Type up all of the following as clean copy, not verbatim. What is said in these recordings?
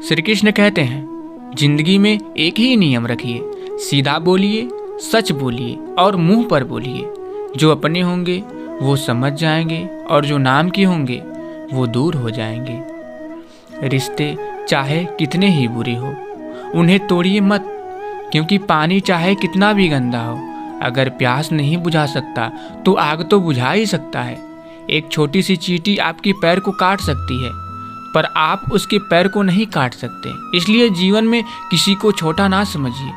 श्री कृष्ण कहते हैं, जिंदगी में एक ही नियम रखिए, सीधा बोलिए, सच बोलिए और मुंह पर बोलिए। जो अपने होंगे वो समझ जाएंगे और जो नाम के होंगे वो दूर हो जाएंगे। रिश्ते चाहे कितने ही बुरे हो उन्हें तोड़िए मत, क्योंकि पानी चाहे कितना भी गंदा हो, अगर प्यास नहीं बुझा सकता तो आग तो बुझा ही सकता है। एक छोटी सी चींटी आपके पैर को काट सकती है, पर आप उसके पैर को नहीं काट सकते। इसलिए जीवन में किसी को छोटा ना समझिए,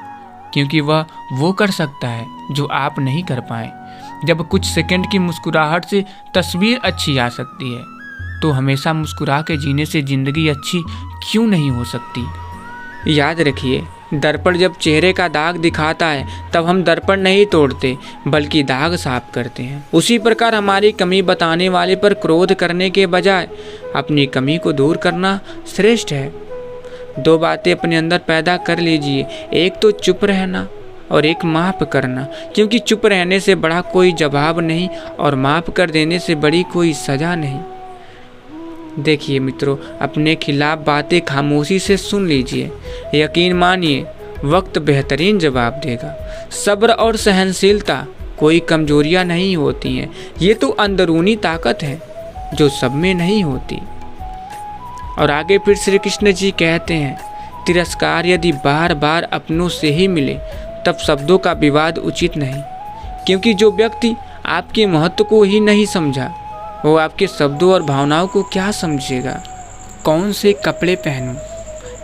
क्योंकि वह वो कर सकता है जो आप नहीं कर पाए। जब कुछ सेकंड की मुस्कुराहट से तस्वीर अच्छी आ सकती है, तो हमेशा मुस्कुरा के जीने से ज़िंदगी अच्छी क्यों नहीं हो सकती। याद रखिए, दर्पण जब चेहरे का दाग दिखाता है तब हम दर्पण नहीं तोड़ते बल्कि दाग साफ करते हैं। उसी प्रकार हमारी कमी बताने वाले पर क्रोध करने के बजाय अपनी कमी को दूर करना श्रेष्ठ है। दो बातें अपने अंदर पैदा कर लीजिए, एक तो चुप रहना और एक माफ़ करना, क्योंकि चुप रहने से बड़ा कोई जवाब नहीं और माफ़ कर देने से बड़ी कोई सज़ा नहीं। देखिए मित्रों, अपने खिलाफ बातें खामोशी से सुन लीजिए। यकीन मानिए, वक्त बेहतरीन जवाब देगा। सब्र और सहनशीलता कोई कमजोरियां नहीं होती हैं, ये तो अंदरूनी ताकत है जो सब में नहीं होती। और आगे फिर श्री कृष्ण जी कहते हैं, तिरस्कार यदि बार बार अपनों से ही मिले तब शब्दों का विवाद उचित नहीं, क्योंकि जो व्यक्ति आपके महत्व को ही नहीं समझा वो आपके शब्दों और भावनाओं को क्या समझेगा। कौन से कपड़े पहनूं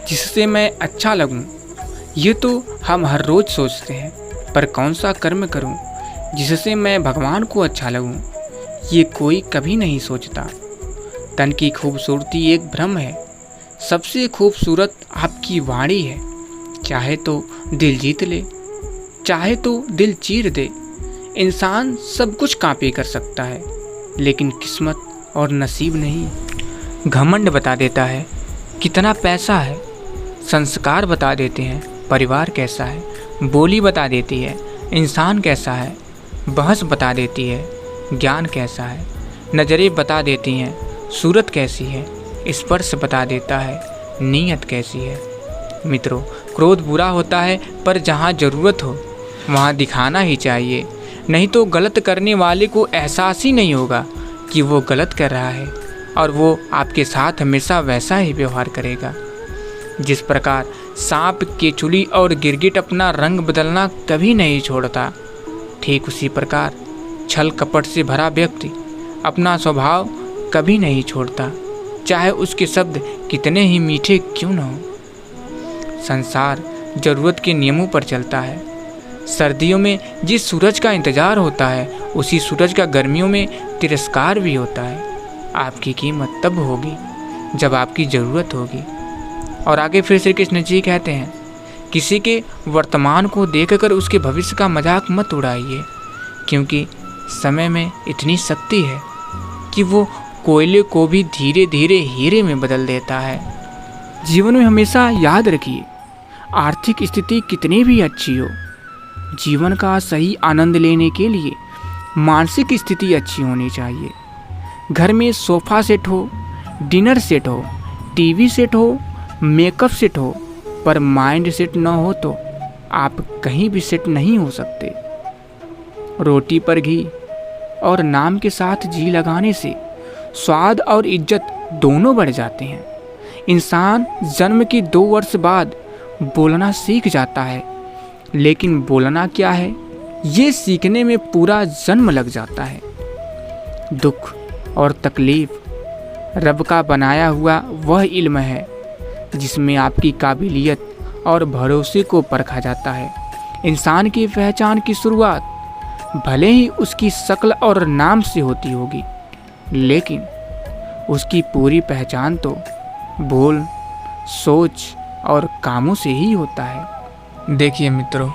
जिससे मैं अच्छा लगूं, ये तो हम हर रोज़ सोचते हैं, पर कौन सा कर्म करूं जिससे मैं भगवान को अच्छा लगूं, ये कोई कभी नहीं सोचता। तन की खूबसूरती एक भ्रम है, सबसे खूबसूरत आपकी वाणी है। चाहे तो दिल जीत ले, चाहे तो दिल चीर दे। इंसान सब कुछ कॉपी कर सकता है, लेकिन किस्मत और नसीब नहीं। घमंड बता देता है कितना पैसा है, संस्कार बता देते हैं परिवार कैसा है, बोली बता देती है इंसान कैसा है, बहस बता देती है ज्ञान कैसा है, नज़रें बता देती हैं सूरत कैसी है, स्पर्श बता देता है नीयत कैसी है। मित्रों, क्रोध बुरा होता है, पर जहाँ ज़रूरत हो वहाँ दिखाना ही चाहिए, नहीं तो गलत करने वाले को एहसास ही नहीं होगा कि वो गलत कर रहा है और वो आपके साथ हमेशा वैसा ही व्यवहार करेगा। जिस प्रकार सांप, केचुली और गिरगिट अपना रंग बदलना कभी नहीं छोड़ता, ठीक उसी प्रकार छल कपट से भरा व्यक्ति अपना स्वभाव कभी नहीं छोड़ता, चाहे उसके शब्द कितने ही मीठे क्यों न हो। संसार ज़रूरत के नियमों पर चलता है। सर्दियों में जिस सूरज का इंतज़ार होता है, उसी सूरज का गर्मियों में तिरस्कार भी होता है। आपकी कीमत तब होगी जब आपकी ज़रूरत होगी। और आगे फिर श्री कृष्ण जी कहते हैं, किसी के वर्तमान को देखकर उसके भविष्य का मजाक मत उड़ाइए, क्योंकि समय में इतनी शक्ति है कि वो कोयले को भी धीरे धीरे हीरे में बदल देता है। जीवन में हमेशा याद रखिए, आर्थिक स्थिति कितनी भी अच्छी हो, जीवन का सही आनंद लेने के लिए मानसिक स्थिति अच्छी होनी चाहिए। घर में सोफ़ा सेट हो, डिनर सेट हो, टीवी सेट हो, मेकअप सेट हो, पर माइंड सेट न हो तो आप कहीं भी सेट नहीं हो सकते। रोटी पर घी और नाम के साथ जी लगाने से स्वाद और इज्जत दोनों बढ़ जाते हैं। इंसान जन्म के 2 वर्ष बाद बोलना सीख जाता है, लेकिन बोलना क्या है ये सीखने में पूरा जन्म लग जाता है। दुख और तकलीफ रब का बनाया हुआ वह इल्म है जिसमें आपकी काबिलियत और भरोसे को परखा जाता है। इंसान की पहचान की शुरुआत भले ही उसकी शक्ल और नाम से होती होगी, लेकिन उसकी पूरी पहचान तो बोल, सोच और कामों से ही होता है। देखिए मित्रों,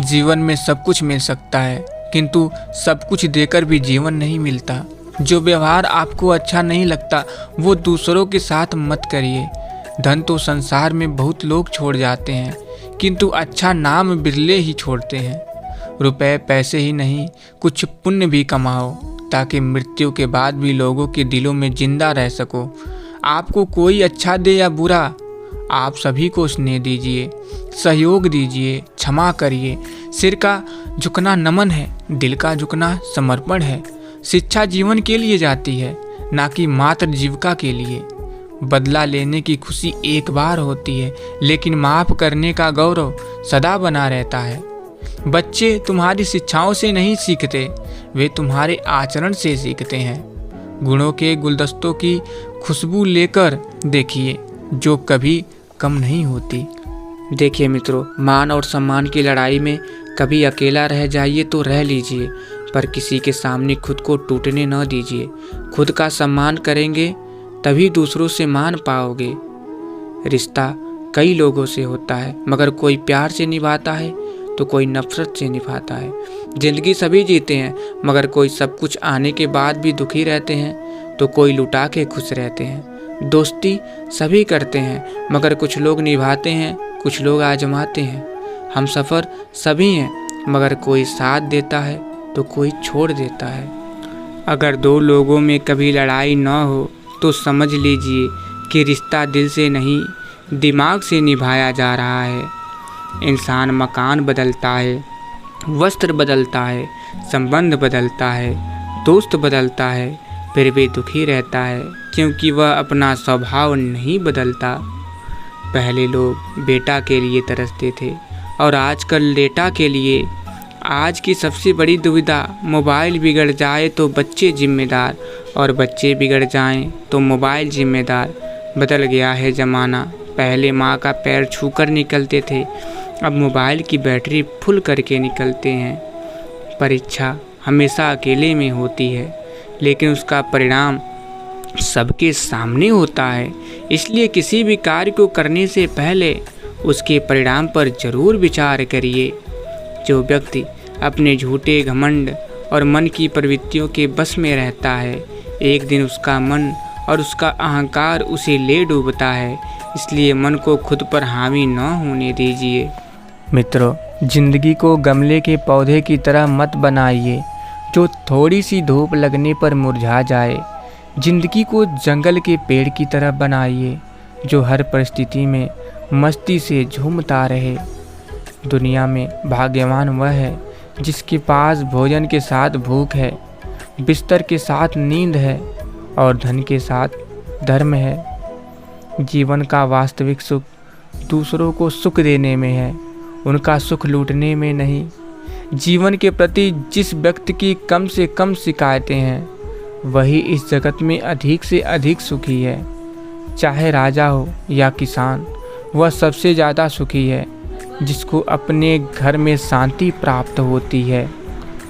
जीवन में सब कुछ मिल सकता है, किंतु सब कुछ देकर भी जीवन नहीं मिलता। जो व्यवहार आपको अच्छा नहीं लगता वो दूसरों के साथ मत करिए। धन तो संसार में बहुत लोग छोड़ जाते हैं, किंतु अच्छा नाम बिरले ही छोड़ते हैं। रुपए पैसे ही नहीं, कुछ पुण्य भी कमाओ, ताकि मृत्यु के बाद भी लोगों के दिलों में जिंदा रह सको। आपको कोई अच्छा दे या बुरा, आप सभी को स्नेह दीजिए, सहयोग दीजिए, क्षमा करिए। सिर का झुकना नमन है, दिल का झुकना समर्पण है। शिक्षा जीवन के लिए जाती है, ना कि मात्र जीविका के लिए। बदला लेने की खुशी एक बार होती है, लेकिन माफ़ करने का गौरव सदा बना रहता है। बच्चे तुम्हारी शिक्षाओं से नहीं सीखते, वे तुम्हारे आचरण से सीखते हैं। गुणों के गुलदस्तों की खुशबू लेकर देखिए, जो कभी कम नहीं होती। देखिए मित्रों, मान और सम्मान की लड़ाई में कभी अकेला रह जाइए तो रह लीजिए, पर किसी के सामने खुद को टूटने न दीजिए। खुद का सम्मान करेंगे तभी दूसरों से मान पाओगे। रिश्ता कई लोगों से होता है, मगर कोई प्यार से निभाता है तो कोई नफरत से निभाता है। जिंदगी सभी जीते हैं, मगर कोई सब कुछ आने के बाद भी दुखी रहते हैं तो कोई लुटा के खुश रहते हैं। दोस्ती सभी करते हैं, मगर कुछ लोग निभाते हैं, कुछ लोग आजमाते हैं। हम सफ़र सभी हैं, मगर कोई साथ देता है तो कोई छोड़ देता है। अगर दो लोगों में कभी लड़ाई न हो तो समझ लीजिए कि रिश्ता दिल से नहीं, दिमाग से निभाया जा रहा है। इंसान मकान बदलता है, वस्त्र बदलता है, संबंध बदलता है, दोस्त बदलता है, फिर भी दुखी रहता है, क्योंकि वह अपना स्वभाव नहीं बदलता। पहले लोग बेटा के लिए तरसते थे और आजकल लेटा के लिए। आज की सबसे बड़ी दुविधा, मोबाइल बिगड़ जाए तो बच्चे जिम्मेदार, और बच्चे बिगड़ जाएं तो मोबाइल जिम्मेदार। बदल गया है ज़माना, पहले माँ का पैर छूकर निकलते थे, अब मोबाइल की बैटरी फुल करके निकलते हैं। परीक्षा हमेशा अकेले में होती है, लेकिन उसका परिणाम सबके सामने होता है। इसलिए किसी भी कार्य को करने से पहले उसके परिणाम पर जरूर विचार करिए। जो व्यक्ति अपने झूठे घमंड और मन की प्रवृत्तियों के बस में रहता है, एक दिन उसका मन और उसका अहंकार उसे ले डूबता है। इसलिए मन को खुद पर हावी न होने दीजिए। मित्रों, जिंदगी को गमले के पौधे की तरह मत बनाइए जो थोड़ी सी धूप लगने पर मुरझा जाए। जिंदगी को जंगल के पेड़ की तरह बनाइए जो हर परिस्थिति में मस्ती से झूमता रहे। दुनिया में भाग्यवान वह है जिसके पास भोजन के साथ भूख है, बिस्तर के साथ नींद है और धन के साथ धर्म है। जीवन का वास्तविक सुख दूसरों को सुख देने में है, उनका सुख लूटने में नहीं। जीवन के प्रति जिस व्यक्ति की कम से कम शिकायतें हैं, वही इस जगत में अधिक से अधिक सुखी है। चाहे राजा हो या किसान, वह सबसे ज़्यादा सुखी है जिसको अपने घर में शांति प्राप्त होती है।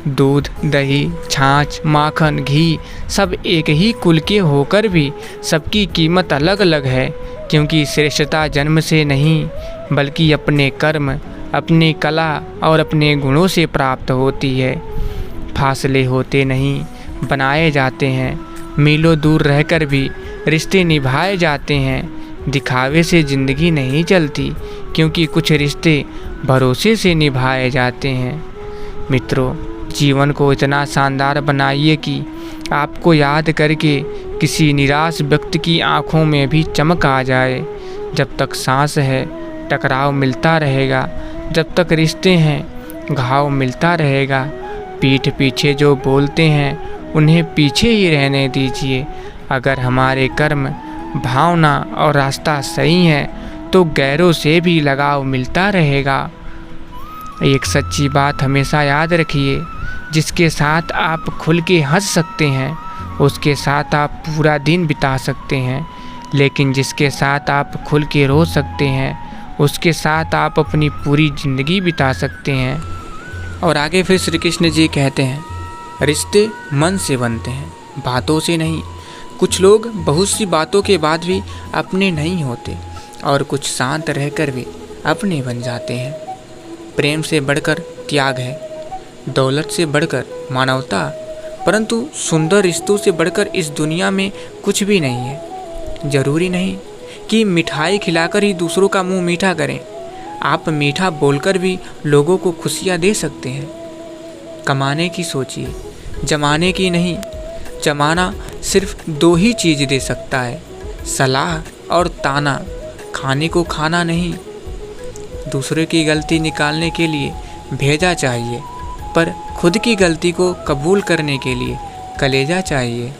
दूध, दही, छाछ, माखन, घी सब एक ही कुल के होकर भी सबकी कीमत अलग अलग है, क्योंकि श्रेष्ठता जन्म से नहीं बल्कि अपने कर्म, अपनी कला और अपने गुणों से प्राप्त होती है। फासले होते नहीं, बनाए जाते हैं। मीलों दूर रहकर भी रिश्ते निभाए जाते हैं। दिखावे से ज़िंदगी नहीं चलती, क्योंकि कुछ रिश्ते भरोसे से निभाए जाते हैं। मित्रों, जीवन को इतना शानदार बनाइए कि आपको याद करके किसी निराश व्यक्ति की आंखों में भी चमक आ जाए। जब तक सांस है टकराव मिलता रहेगा, जब तक रिश्ते हैं घाव मिलता रहेगा। पीठ पीछे जो बोलते हैं उन्हें पीछे ही रहने दीजिए। अगर हमारे कर्म, भावना और रास्ता सही है तो गैरों से भी लगाव मिलता रहेगा। एक सच्ची बात हमेशा याद रखिए, जिसके साथ आप खुल के हंस सकते हैं उसके साथ आप पूरा दिन बिता सकते हैं, लेकिन जिसके साथ आप खुल के रो सकते हैं उसके साथ आप अपनी पूरी ज़िंदगी बिता सकते हैं। और आगे फिर श्री कृष्ण जी कहते हैं, रिश्ते मन से बनते हैं, बातों से नहीं। कुछ लोग बहुत सी बातों के बाद भी अपने नहीं होते और कुछ शांत रहकर भी अपने बन जाते हैं। प्रेम से बढ़कर त्याग है, दौलत से बढ़कर मानवता, परंतु सुंदर रिश्तों से बढ़कर इस दुनिया में कुछ भी नहीं है। जरूरी नहीं कि मिठाई खिलाकर ही दूसरों का मुंह मीठा करें। आप मीठा बोलकर भी लोगों को खुशियाँ दे सकते हैं। कमाने की सोचिए, जमाने की नहीं। जमाना सिर्फ दो ही चीज़ दे सकता है, सलाह और ताना। खाने को खाना नहीं, दूसरे की गलती निकालने के लिए भेजा चाहिए, पर खुद की गलती को कबूल करने के लिए कलेजा चाहिए।